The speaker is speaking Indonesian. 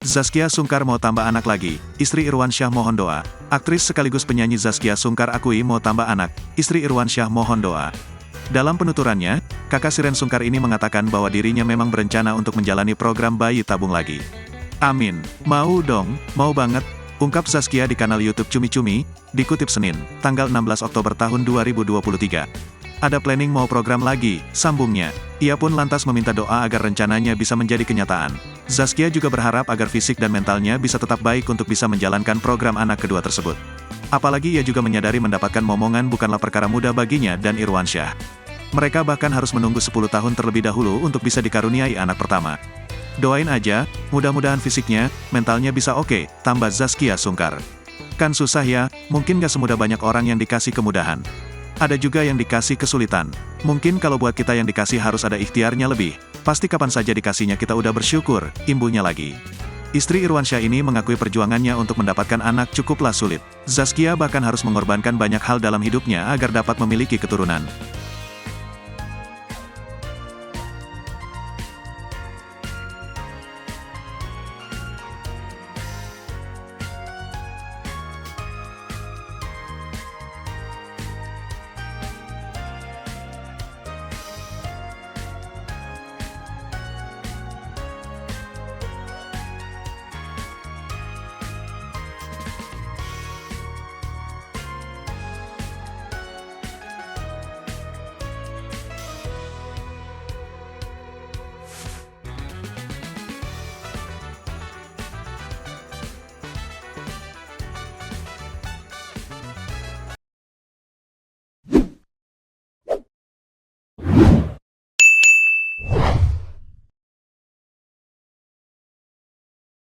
Zaskia Sungkar mau tambah anak lagi, istri Irwansyah mohon doa. Aktris sekaligus penyanyi Zaskia Sungkar akui mau tambah anak, istri Irwansyah mohon doa. Dalam penuturannya, kakak Shireen Sungkar ini mengatakan bahwa dirinya memang berencana untuk menjalani program bayi tabung lagi. Amin, mau dong, mau banget, ungkap Zaskia di kanal YouTube Cumi Cumi, dikutip Senin, tanggal 16 Oktober tahun 2023. Ada planning mau program lagi, sambungnya. Ia pun lantas meminta doa agar rencananya bisa menjadi kenyataan. Zaskia juga berharap agar fisik dan mentalnya bisa tetap baik untuk bisa menjalankan program anak kedua tersebut. Apalagi ia juga menyadari mendapatkan momongan bukanlah perkara mudah baginya dan Irwansyah. Mereka bahkan harus menunggu 10 tahun terlebih dahulu untuk bisa dikaruniai anak pertama. Doain aja, mudah-mudahan fisiknya, mentalnya bisa oke, tambah Zaskia Sungkar. Kan susah ya, mungkin gak semudah banyak orang yang dikasih kemudahan. Ada juga yang dikasih kesulitan. Mungkin kalau buat kita yang dikasih harus ada ikhtiarnya lebih. Pasti kapan saja dikasihnya kita udah bersyukur, imbuhnya lagi. Istri Irwansyah ini mengakui perjuangannya untuk mendapatkan anak cukuplah sulit. Zaskia bahkan harus mengorbankan banyak hal dalam hidupnya agar dapat memiliki keturunan.